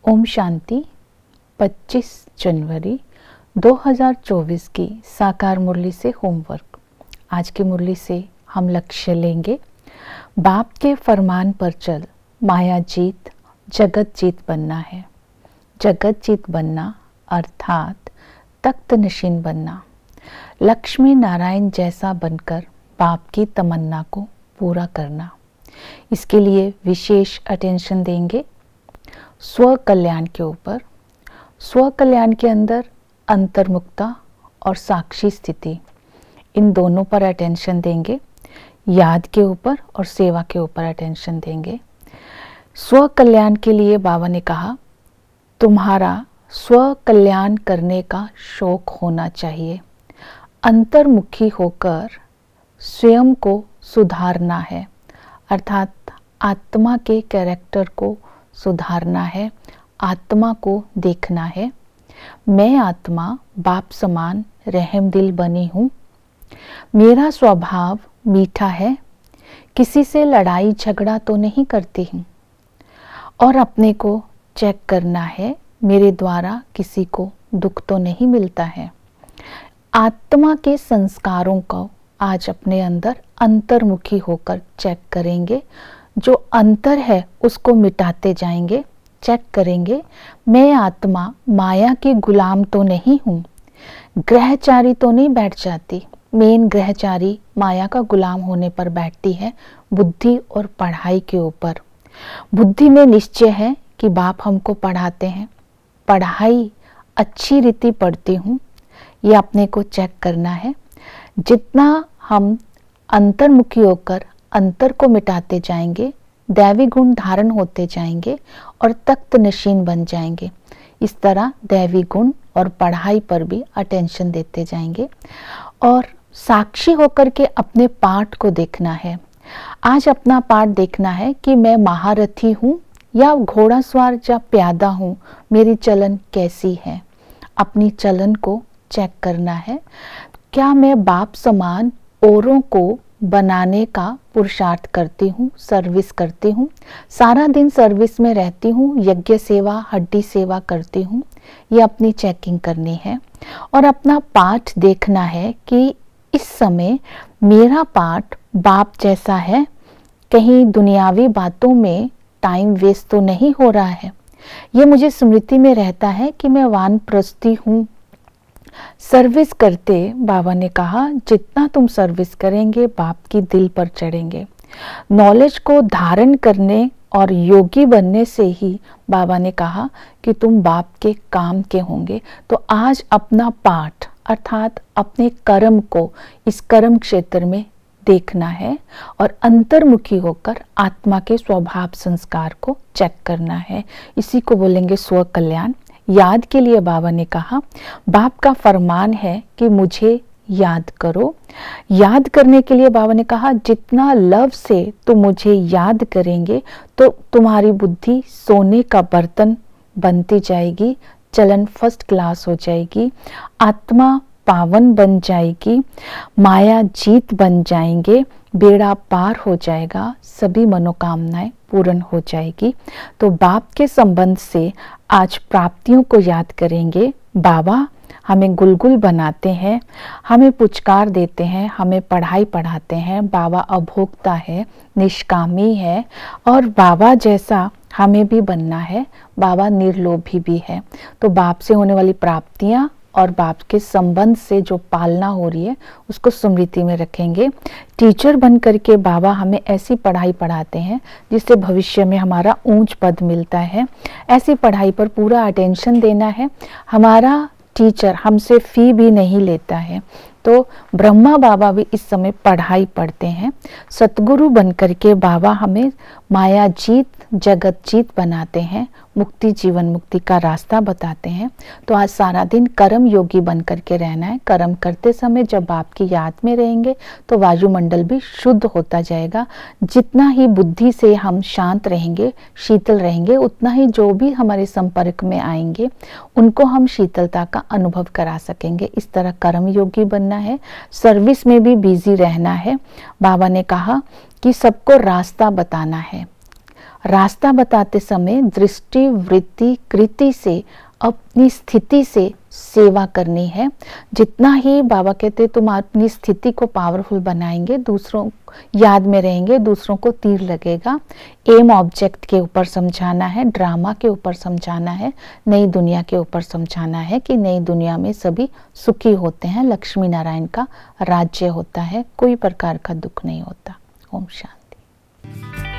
ओम शांति। 25 जनवरी 2024 की साकार मुरली से होमवर्क। आज की मुरली से हम लक्ष्य लेंगे, बाप के फरमान पर चल, माया जीत जगत जीत बनना है। जगत जीत बनना अर्थात तख्त नशीन बनना, लक्ष्मी नारायण जैसा बनकर बाप की तमन्ना को पूरा करना। इसके लिए विशेष अटेंशन देंगे स्व कल्याण के ऊपर। स्व कल्याण के अंदर अंतर्मुक्ता और साक्षी स्थिति, इन दोनों पर अटेंशन देंगे। याद के ऊपर और सेवा के ऊपर अटेंशन देंगे। स्व कल्याण के लिए बाबा ने कहा, तुम्हारा स्व कल्याण करने का शौक होना चाहिए। अंतर्मुखी होकर स्वयं को सुधारना है, अर्थात आत्मा के कैरेक्टर को सुधारना है, आत्मा को देखना है। मैं आत्मा बाप समान रहम दिल बनी हूँ। मेरा स्वभाव मीठा है, किसी से लड़ाई झगड़ा तो नहीं करती हूँ। और अपने को चेक करना है, मेरे द्वारा किसी को दुख तो नहीं मिलता है। आत्मा के संस्कारों को आज अपने अंदर अंतर्मुखी होकर चेक करेंगे। जो अंतर है उसको मिटाते जाएंगे, चेक करेंगे। मैं आत्मा माया की गुलाम तो नहीं हूँ। ग्रहचारी तो नहीं बैठ जाती। मेन ग्रहचारी माया का गुलाम होने पर बैठती है, बुद्धि और पढ़ाई के ऊपर। बुद्धि में निश्चय है कि बाप हमको पढ़ाते हैं, पढ़ाई अच्छी रीति पढ़ती हूँ, ये अपने को चेक करना है। जितना हम अंतर्मुखी होकर अंतर को मिटाते जाएंगे, दैवी गुण धारण होते जाएंगे और तख्त नशीन बन जाएंगे। इस तरह दैवी गुण और पढ़ाई पर भी अटेंशन देते जाएंगे और साक्षी होकर के अपने पाठ को देखना है। आज अपना पाठ देखना है कि मैं महारथी हूँ या घोड़ासवार या प्यादा हूँ, मेरी चलन कैसी है। अपनी चलन को चेक करना है। क्या मैं बाप समान औरों को बनाने का पुरुषार्थ करती हूँ, सर्विस करती हूँ। सारा दिन सर्विस में रहती हूँ, यज्ञ सेवा हड्डी सेवा करती हूँ, ये अपनी चेकिंग करनी है। और अपना पाठ देखना है कि इस समय मेरा पाठ बाप जैसा है, कहीं दुनियावी बातों में टाइम वेस्ट तो नहीं हो रहा है। ये मुझे स्मृति में रहता है कि मैं वानप्रस्थी हूँ। सर्विस करते बाबा ने कहा, जितना तुम सर्विस करेंगे बाप की दिल पर चढ़ेंगे। नॉलेज को धारण करने और योगी बनने से ही बाबा ने कहा कि तुम बाप के काम के होंगे। तो आज अपना पाठ अर्थात अपने कर्म को इस कर्म क्षेत्र में देखना है और अंतर्मुखी होकर आत्मा के स्वभाव संस्कार को चेक करना है। इसी को बोलेंगे स्व कल्याण। याद के लिए बाबा ने कहा, बाप का फरमान है कि मुझे याद करो। याद करने के लिए बाबा ने कहा, जितना लव से तुम मुझे याद करेंगे तो तुम्हारी बुद्धि सोने का बर्तन बनती जाएगी, चलन फर्स्ट क्लास हो जाएगी, आत्मा पावन बन जाएगी, माया जीत बन जाएंगे, बेड़ा पार हो जाएगा, सभी मनोकामनाएं पूर्ण हो जाएगी। तो बाप के संबंध से आज प्राप्तियों को याद करेंगे। बाबा हमें गुलगुल बनाते हैं, हमें पुचकार देते हैं, हमें पढ़ाई पढ़ाते हैं। बाबा अभोक्ता है, निष्कामी है और बाबा जैसा हमें भी बनना है। बाबा निर्लोभी भी है। तो बाप से होने वाली प्राप्तियां और बाप के संबंध से जो पालना हो रही है उसको स्मृति में रखेंगे। टीचर बन करके बाबा हमें ऐसी पढ़ाई पढ़ाते हैं जिससे भविष्य में हमारा ऊंच पद मिलता है। ऐसी पढ़ाई पर पूरा अटेंशन देना है। हमारा टीचर हमसे फी भी नहीं लेता है। तो ब्रह्मा बाबा भी इस समय पढ़ाई पढ़ते हैं। सतगुरु बन करके बाबा हमें माया जीत जगत जीत बनाते हैं, मुक्ति जीवन मुक्ति का रास्ता बताते हैं। तो आज सारा दिन कर्म योगी बन करके रहना है। कर्म करते समय जब बाप की याद में रहेंगे तो वायुमंडल भी शुद्ध होता जाएगा। जितना ही बुद्धि से हम शांत रहेंगे, शीतल रहेंगे, उतना ही जो भी हमारे संपर्क में आएंगे उनको हम शीतलता का अनुभव करा सकेंगे। इस तरह कर्म योगी बनना है, सर्विस में भी बिजी रहना है। बाबा ने कहा कि सबको रास्ता बताना है। रास्ता बताते समय दृष्टि, वृत्ति, कृति से, अपनी स्थिति से सेवा करनी है। जितना ही बाबा कहते तुम अपनी स्थिति को पावरफुल बनाएंगे, दूसरों याद में रहेंगे, दूसरों को तीर लगेगा। एम ऑब्जेक्ट के ऊपर समझाना है, ड्रामा के ऊपर समझाना है, नई दुनिया के ऊपर समझाना है कि नई दुनिया में सभी सुखी होते हैं, लक्ष्मी नारायण का राज्य होता है, कोई प्रकार का दुख नहीं होता। ओम शांति।